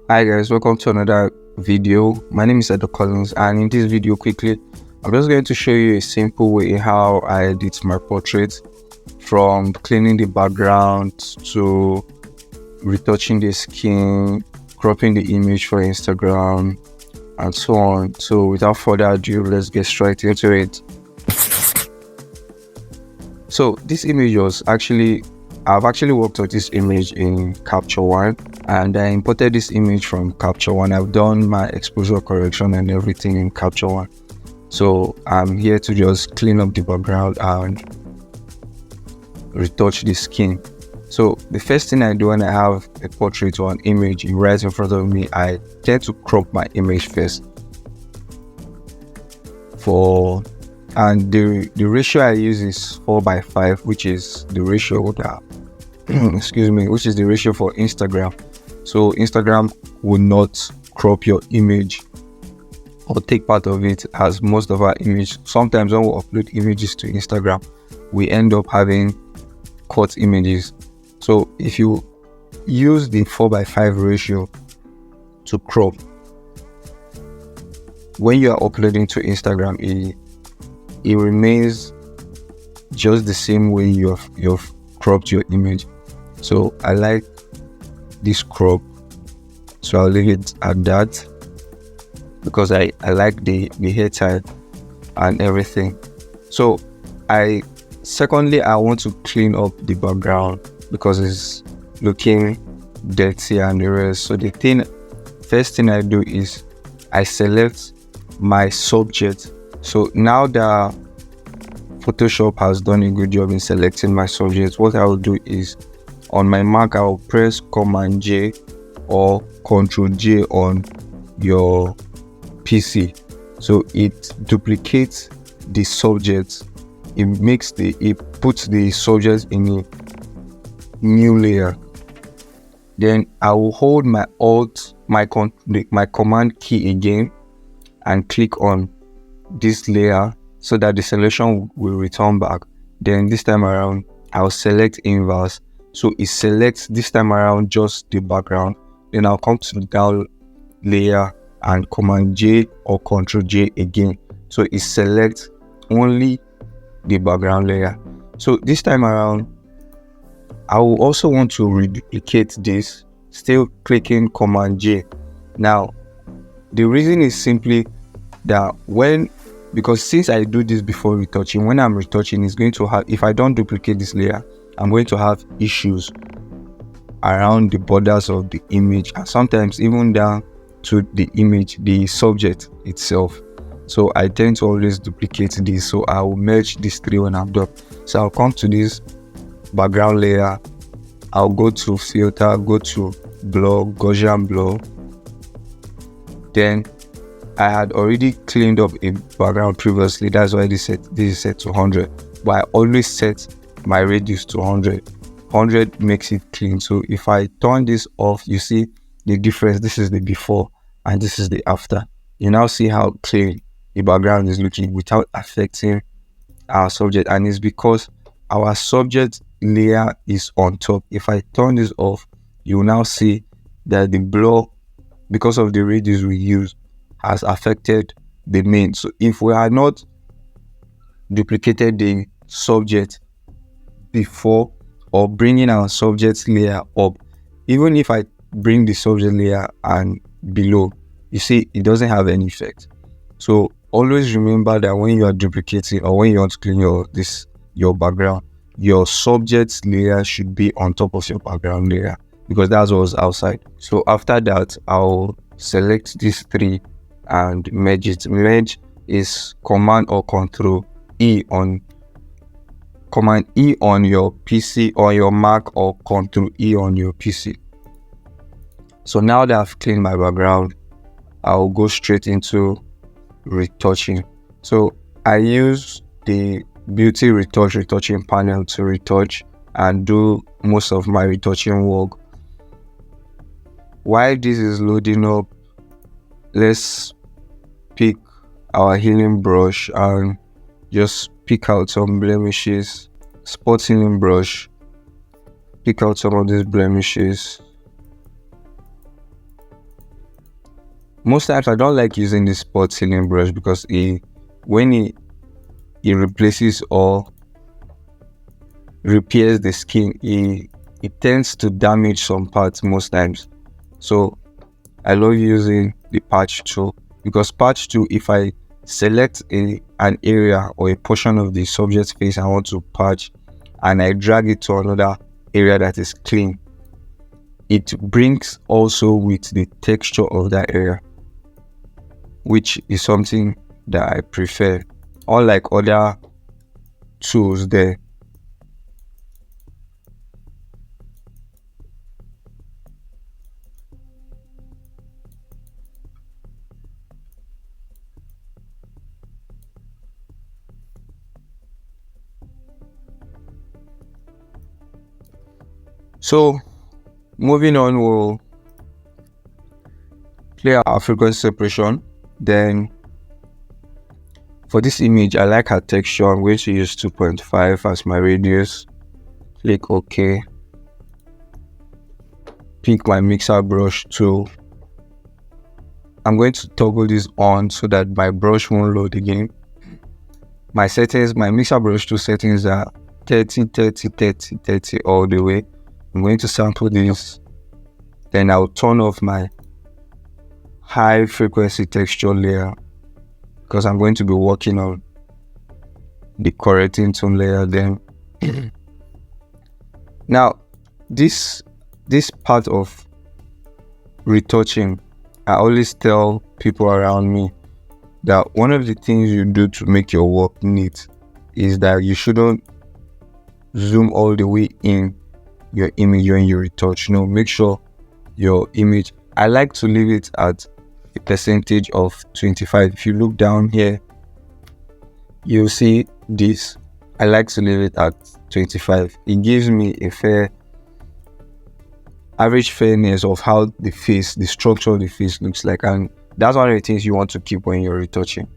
Hi guys, welcome to another video. My name is Collins, and in this video quickly I'm just going to show you a simple way how I edit my portrait, from cleaning the background to retouching the skin, cropping the image for Instagram, and so on. So without further ado, let's get straight into it. So this image was I've actually worked on this image in Capture One, and I imported this image from Capture One. I've done my exposure correction and everything in Capture One. So I'm here to just clean up the background and retouch the skin. So the first thing I do when I have a portrait or an image right in front of me, I tend to crop my image first. And the ratio I use is 4:5, which is the ratio that which is the ratio for Instagram. So Instagram will not crop your image or take part of it, as most of our image, sometimes when we upload images to Instagram, we end up having cut images. So if you use the 4:5 ratio to crop, when you are uploading to Instagram, it remains just the same way you've cropped your image. So I like this crop, so I'll leave it at that because I like the hair tie and everything. So secondly I want to clean up the background because it's looking dirty and the rest. So first thing I do is I select my subject. So now that Photoshop has done a good job in selecting my subject, what I will do is on my Mac I will press Command J or Control J on your PC. So it duplicates the subject. It puts the subject in a new layer. Then I will hold my my Command key again and click on this layer so that the selection will return back. Then this time around I'll select inverse, so it selects this time around just the background. Then I'll come to the down layer and Command J or Control J again, so it selects only the background layer. So this time around I will also want to reduplicate this, still clicking Command J. Now the reason is simply that because since I do this before retouching, when I'm retouching, it's going to have, if I don't duplicate this layer, I'm going to have issues around the borders of the image and sometimes even down to the image, the subject itself. So I tend to always duplicate this, so I will merge these three when I'm done. So I'll come to this background layer, I'll go to filter, go to blur, Gaussian blur. Then I had already cleaned up a background previously, that's why this is set to 100, but I always set my radius to 100. 100 makes it clean. So if I turn this off, you see the difference. This is the before and this is the after. You now see how clean the background is looking without affecting our subject, and it's because our subject layer is on top. If I turn this off, you will now see that the blur, because of the radius we use, has affected the main. So if we had not duplicated the subject before or bringing our subject layer up, even if I bring the subject layer and below, you see it doesn't have any effect. So always remember that when you are duplicating or when you want to clean your background, your subject layer should be on top of your background layer, because that's what's outside. So after that, I'll select these three and merge it. Merge is Command or Control E on Command E on your PC or your Mac, or Control E on your PC. So now that I've cleaned my background, I'll go straight into retouching. So I use the Beauty retouching panel to retouch and do most of my retouching work. While this is loading up, let's pick our healing brush and just pick out some blemishes. Spot healing brush, pick out some of these blemishes. most times I don't like using the spot healing brush because when it replaces or repairs the skin, it tends to damage some parts most times. So I love using the patch tool, because patch tool, if I select an area or a portion of the subject's face I want to patch and I drag it to another area that is clean, it brings also with the texture of that area, which is something that I prefer, unlike other tools there. So moving on, we'll clear our frequency separation. Then for this image, I like her texture. I'm going to use 2.5 as my radius. Click OK. Pick my mixer brush tool. I'm going to toggle this on so that my brush won't load again. My settings, my mixer brush tool settings are 30, 30, 30, 30 all the way. I'm going to sample this. Then I'll turn off my high frequency texture layer because I'm going to be working on the correcting tone layer then. Now, this part of retouching, I always tell people around me that one of the things you do to make your work neat is that you shouldn't zoom all the way in your image when you retouch. No, make sure your image, I like to leave it at a percentage of 25. If you look down here, you'll see this. I like to leave it at 25. It gives me a fair average fairness of how the face, the structure of the face looks like, and that's one of the things you want to keep when you're retouching.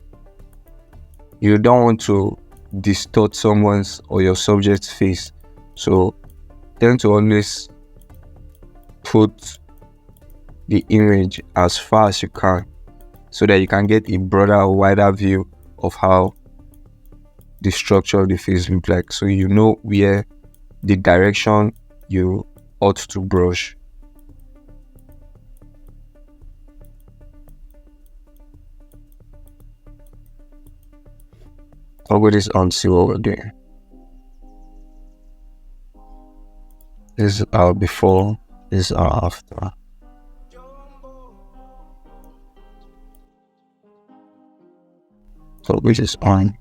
You don't want to distort someone's or your subject's face, so tend to always put the image as far as you can so that you can get a broader, wider view of how the structure of the face looks like, so you know where the direction you ought to brush. I'll go this on, see what we're doing. This is our before, this is our after. So which is on.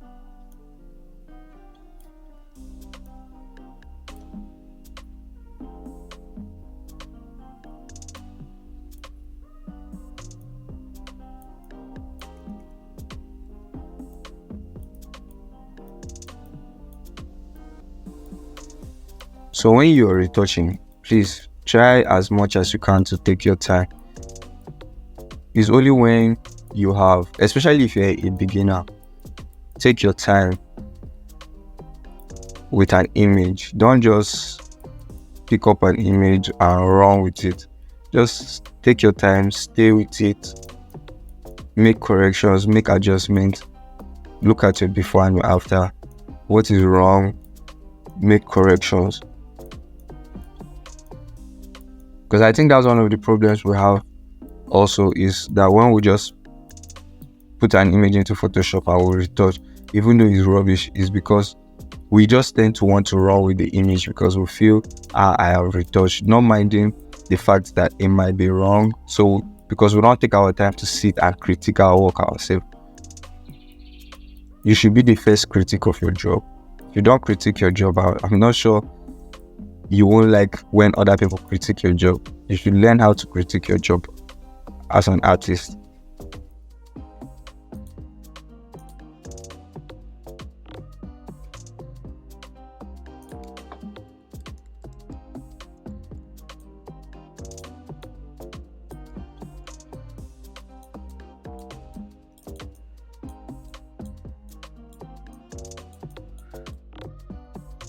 So when you're retouching, please try as much as you can to take your time. It's only when you have, especially if you're a beginner, take your time with an image. Don't just pick up an image and run with it. Just take your time, stay with it, make corrections, make adjustments, look at your before and your after. What is wrong? Make corrections. Because I think that's one of the problems we have also, is that when we just put an image into Photoshop and we retouch, even though it's rubbish, is because we just tend to want to run with the image because we feel, I have retouched, not minding the fact that it might be wrong. So because we don't take our time to sit and critique our work ourselves. You should be the first critic of your job. If you don't critique your job, I'm not sure you won't like when other people critique your job. You should learn how to critique your job as an artist.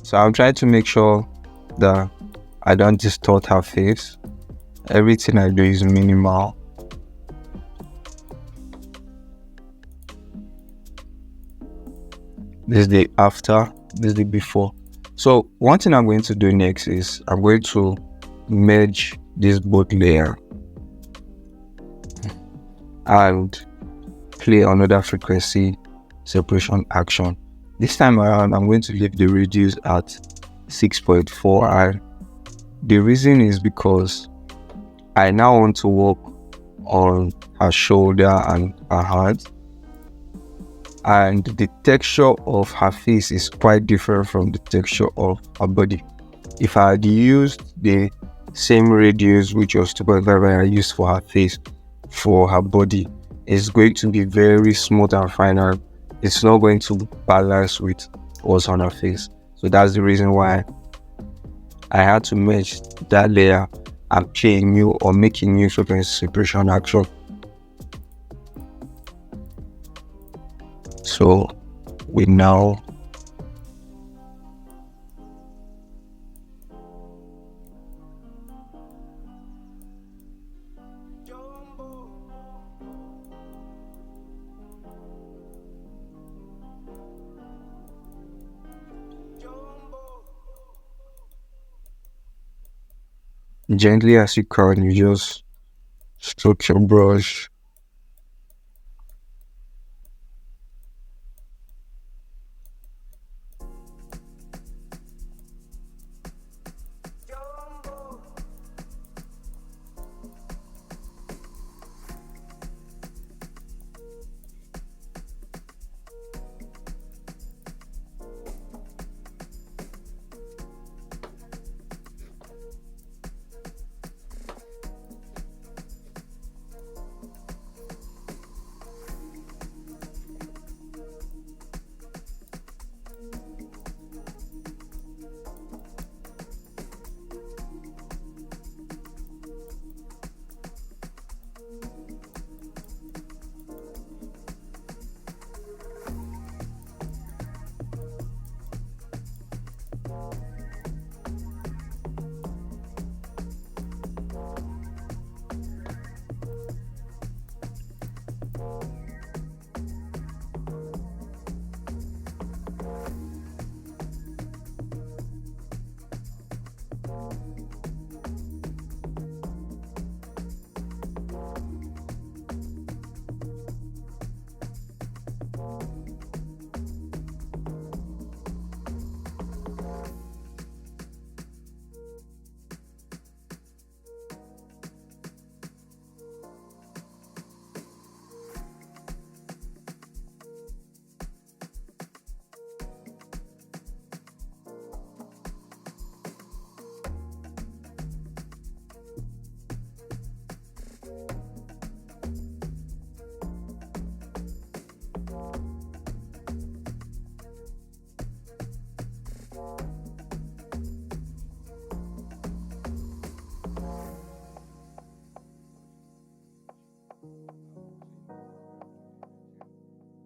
So I'm trying to make sure that I don't distort her face. Everything I do is minimal. this is the after, this is the before. So one thing I'm going to do next is I'm going to merge this both layer and play another frequency separation action. This time around, I'm going to leave the radius at 6.4, and the reason is because I now want to work on her shoulder and her hand, and the texture of her face is quite different from the texture of her body. If I had used the same radius, which was 2.5 I used for her face, for her body, it's going to be very smooth and fine, and it's not going to balance with what's on her face. So that's the reason why I had to merge that layer and play a new or make a new frequency separation action. So we now gently as you can, you just stroke your brush.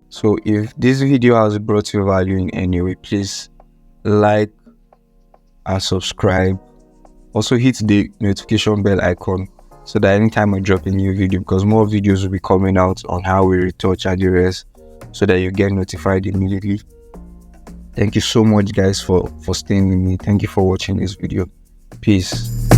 So if this video has brought you value in any way, please like and subscribe. Also hit the notification bell icon so that anytime I drop a new video, because more videos will be coming out on how we retouch and the rest, so that you get notified immediately. Thank you so much guys for staying with me. Thank you for watching this video. Peace.